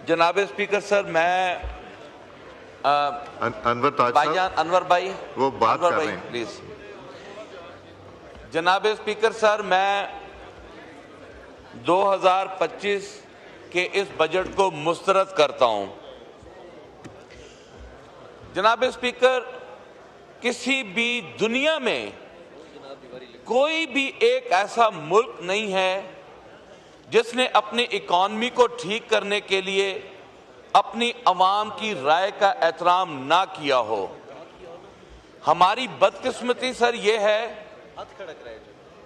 जनाब speaker sir, मैं अनवर ताज भाईजान अनवर भाई वो बात अनवर कर भाई रहे हैं। प्लीज। जनाब स्पीकर सर, मैं 2025 के इस बजट को मुस्तरद करता हूं। जनाब स्पीकर, किसी भी दुनिया में कोई भी एक ऐसा मुल्क नहीं है जिसने अपनी इकॉनमी को ठीक करने के लिए अपनी अवाम की राय का एहतराम ना किया हो। हमारी बदकिस्मती सर ये है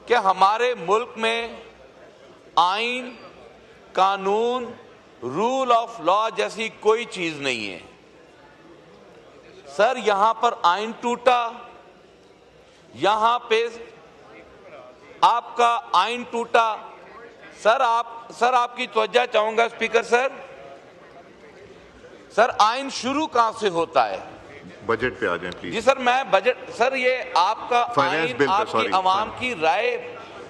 कि हमारे मुल्क में आइन, कानून, रूल ऑफ लॉ जैसी कोई चीज नहीं है। सर, यहां पर आइन टूटा, यहां पे आपका आइन टूटा। सर आपकी तवज्जो चाहूंगा स्पीकर सर। सर, आइन शुरू कहां से होता है? बजट पे आ जाएं प्लीज। जी सर, मैं बजट सर, ये आपका आइन, आपकी अवाम की राय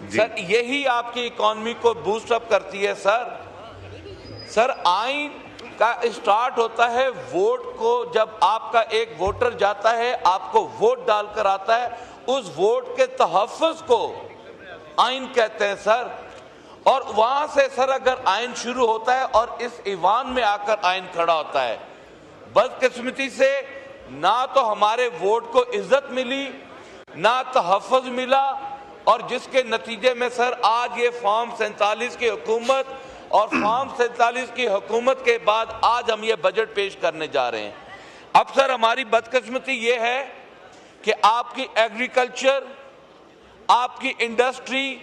सर, यही आपकी इकॉनमी को बूस्ट अप करती है सर। आइन का स्टार्ट होता है वोट को। जब आपका एक वोटर जाता है, आपको वोट डालकर आता है, उस वोट के तहफ़्फ़ुज़ को आइन कहते हैं सर। और वहां से सर अगर आइन शुरू होता है और इस ईवान में आकर आइन खड़ा होता है। बदकिस्मती से ना तो हमारे वोट को इज्जत मिली, ना तहफ़्फ़ुज़ मिला, और जिसके नतीजे में सर आज ये फॉर्म 47 की हुकूमत और फॉर्म 47 की हुकूमत के बाद आज हम ये बजट पेश करने जा रहे हैं। अब सर हमारी बदकिस्मती ये है कि आपकी एग्रीकल्चर, आपकी इंडस्ट्री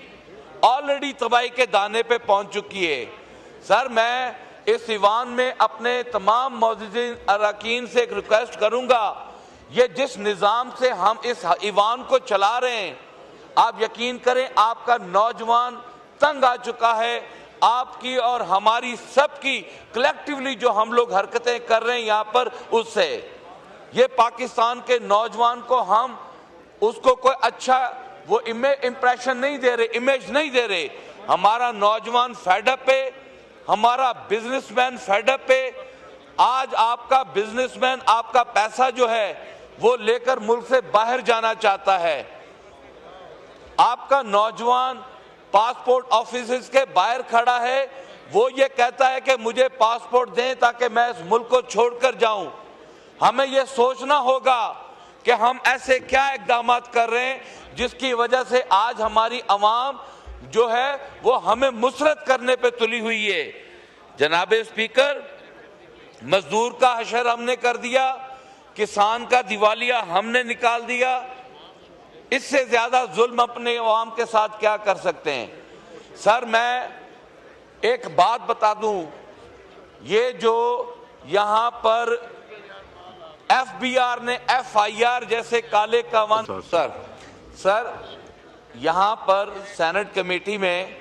ऑलरेडी तबाही के दाने पे पहुंच चुकी है। सर, मैं इस ईवान में अपने तमाम मौजूदीन अरकान से एक रिक्वेस्ट करूंगा, ये जिस निज़ाम से हम इस ईवान को चला रहे हैं, आप यकीन करें आपका नौजवान तंग आ चुका है। आपकी और हमारी सबकी कलेक्टिवली जो हम लोग हरकतें कर रहे हैं यहाँ पर, उससे ये पाकिस्तान के नौजवान को हम उसको कोई अच्छा वो इम्प्रेशन नहीं दे रहे, इमेज नहीं दे रहे। हमारा नौजवान फेडअप है, हमारा बिजनेसमैन फेडअप है। आज आपका बिजनेसमैन आपका पैसा जो है वो लेकर मुल्क से बाहर जाना चाहता है। आपका नौजवान पासपोर्ट ऑफिस के बाहर खड़ा है, वो ये कहता है कि मुझे पासपोर्ट दें ताकि मैं इस मुल्क को छोड़कर जाऊं। हमें ये सोचना होगा कि हम ऐसे क्या इक़दाम कर रहे हैं जिसकी वजह से आज हमारी अवाम जो है वो हमें मुसरत करने पे तुली हुई है। जनाब स्पीकर, मजदूर का हशर हमने कर दिया, किसान का दिवालिया हमने निकाल दिया। इससे ज्यादा जुल्म अपने अवाम के साथ क्या कर सकते हैं? सर, मैं एक बात बता दूं, ये जो यहां पर FBR ने FIR जैसे काले कानून सर यहां पर सेनेट कमेटी में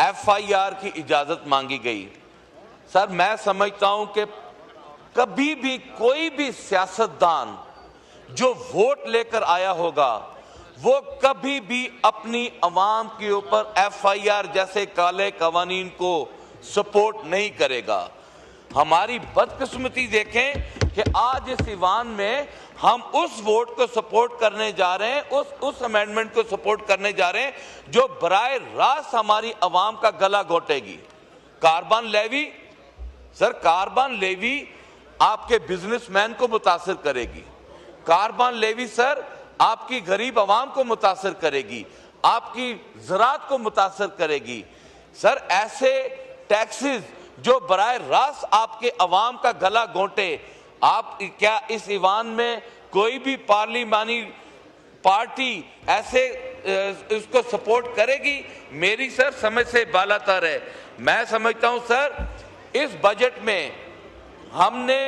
FIR की इजाजत मांगी गई। सर, मैं समझता हूं कि कभी भी कोई भी सियासतदान जो वोट लेकर आया होगा वो कभी भी अपनी अवाम के ऊपर FIR जैसे काले कानून को सपोर्ट नहीं करेगा। हमारी बदकिस्मती देखें कि आज इस ईवान में हम उस वोट को सपोर्ट करने जा रहे हैं, उस अमेंडमेंट को सपोर्ट करने जा रहे हैं जो बराए रास्त हमारी अवाम का गला घोटेगी। Carbon levy, sir carbon levy आपके बिजनेसमैन को मुतासिर करेगी। कार्बन लेवी सर आपकी गरीब अवाम को मुतासिर करेगी, आपकी ज़राअत को मुतासिर करेगी। सर, ऐसे टैक्सेस जो बराए रास्त आपके अवाम का गला घोंटे, आप क्या इस ईवान में कोई भी पार्लिमानी पार्टी ऐसे इसको सपोर्ट करेगी? मेरी सर समझ से बालातर है। मैं समझता हूं सर, इस बजट में हमने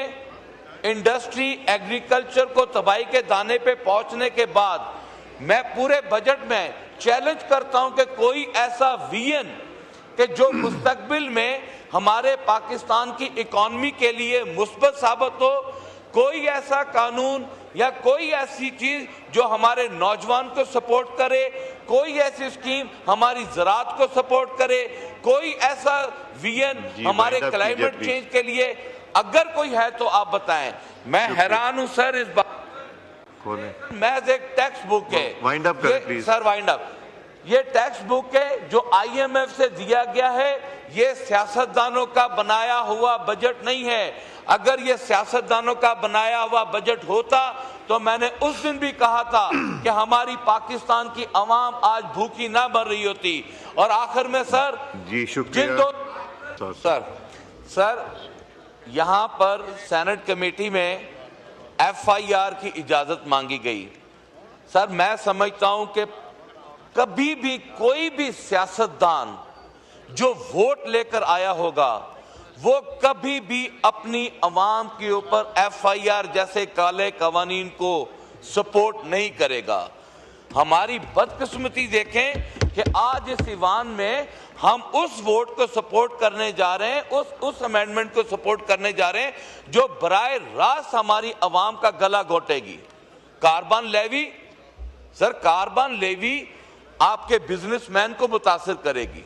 इंडस्ट्री, एग्रीकल्चर को तबाही के दाने पे पहुंचने के बाद मैं पूरे बजट में चैलेंज करता हूं कि कोई ऐसा विजन कि जो मुस्तकबिल में हमारे पाकिस्तान की इकॉनमी के लिए मुस्बत साबित हो, कोई ऐसा कानून या कोई ऐसी चीज जो हमारे नौजवान को सपोर्ट करे, कोई ऐसी स्कीम हमारी ज़राअत को सपोर्ट करे, कोई ऐसा विजन हमारे क्लाइमेट चेंज के लिए अगर कोई है तो आप बताएं। मैं हैरान हूं सर इस बात। महज एक टेक्स्ट बुक है। वाइंड अप करें प्लीज सर, वाइंड अप। ये टेक्स्ट बुक है जो IMF से दिया गया है। ये सियासतदानों का बनाया हुआ बजट नहीं है। अगर ये सियासतदानों का बनाया हुआ बजट होता तो मैंने उस दिन भी कहा था कि हमारी पाकिस्तान की अवाम आज भूखी ना मर रही होती। और आखिर में सर जी शुक्रिया सर यहाँ पर सेनेट कमेटी में FIR की इजाजत मांगी गई। सर, मैं समझता हूं कि कभी भी कोई भी सियासतदान जो वोट लेकर आया होगा वो कभी भी अपनी अवाम के ऊपर FIR जैसे काले कवानीन को सपोर्ट नहीं करेगा। हमारी बदकिस्मती देखें कि आज इस ईवान में हम उस वोट को सपोर्ट करने जा रहे हैं, उस अमेंडमेंट को सपोर्ट करने जा रहे हैं जो बराए रास्त हमारी अवाम का गला घोटेगी। Carbon levy, sir carbon levy आपके बिजनेसमैन को मुतासिर करेगी।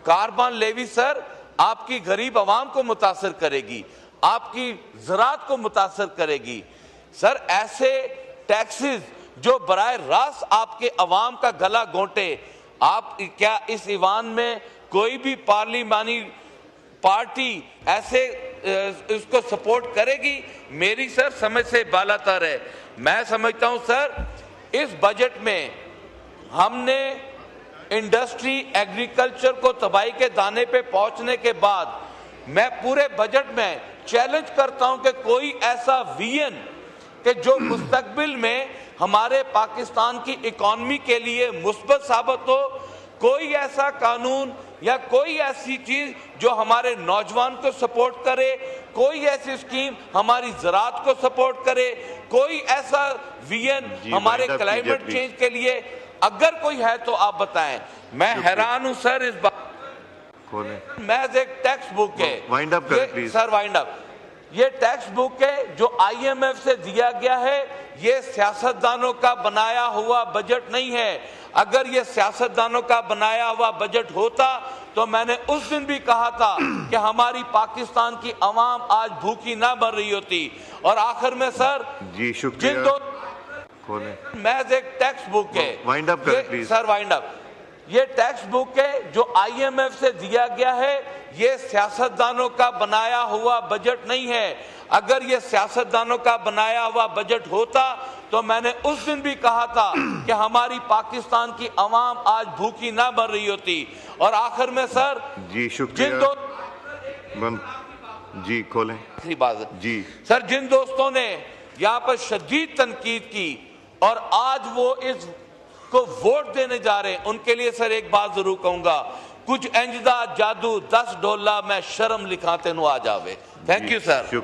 कार्बन लेवी सर आपकी गरीब अवाम को मुतासिर करेगी, आपकी ज़राअत को मुतासिर करेगी। सर, ऐसे टैक्सेस जो बराए रास्त आपके अवाम का गला घोंटे, आप क्या इस ईवान में कोई भी पार्लिमानी पार्टी ऐसे इसको सपोर्ट करेगी? मेरी सर समझ से बालातर है। मैं समझता हूं सर इस बजट में हमने इंडस्ट्री एग्रीकल्चर को तबाही के दाने पे पहुंचने के बाद मैं पूरे बजट में चैलेंज करता हूं कि कोई ऐसा विजन कि जो मुस्तकबिल में हमारे पाकिस्तान की इकॉनमी के लिए मुस्बत साबित हो, कोई ऐसा कानून या कोई ऐसी चीज जो हमारे नौजवान को सपोर्ट करे, कोई ऐसी स्कीम हमारी ज़राअत को सपोर्ट करे, कोई ऐसा विजन हमारे क्लाइमेट चेंज के लिए अगर कोई है तो आप बताएं। मैं हैरान हूं सर इस बात। महज एक टेक्स्ट बुक है। वाइंड अप करें प्लीज सर, वाइंड अप। ये टेक्स्ट बुक है जो IMF से दिया गया है। ये सियासतदानों का बनाया हुआ बजट नहीं है। अगर ये सियासतदानों का बनाया हुआ बजट होता तो मैंने उस दिन भी कहा था कि हमारी पाकिस्तान की अवाम आज भूखी ना मर रही होती। और आखिर में सर जी शुक्रिया महज एक टेक्स्ट बुक है। वाइंड अप करें प्लीज सर, वाइंड अप। ये टेक्स्ट बुक है जो IMF से दिया गया है। ये सियासतदानों का बनाया हुआ बजट नहीं है। अगर ये सियासतदानों का बनाया हुआ बजट होता तो मैंने उस दिन भी कहा था कि हमारी पाकिस्तान की अवाम आज भूखी ना मर रही होती। और आखिर में सर जी शुक्रिया जी खोलें जी सर, जिन दोस्तों ने यहाँ पर शदीद तनकीद की और आज वो इस को वोट देने जा रहे हैं, उनके लिए सर एक बात जरूर कहूंगा, कुछ इंजदा जादू 10 डोला मैं शर्म लिखाते नु आ जावे। Thank you sir.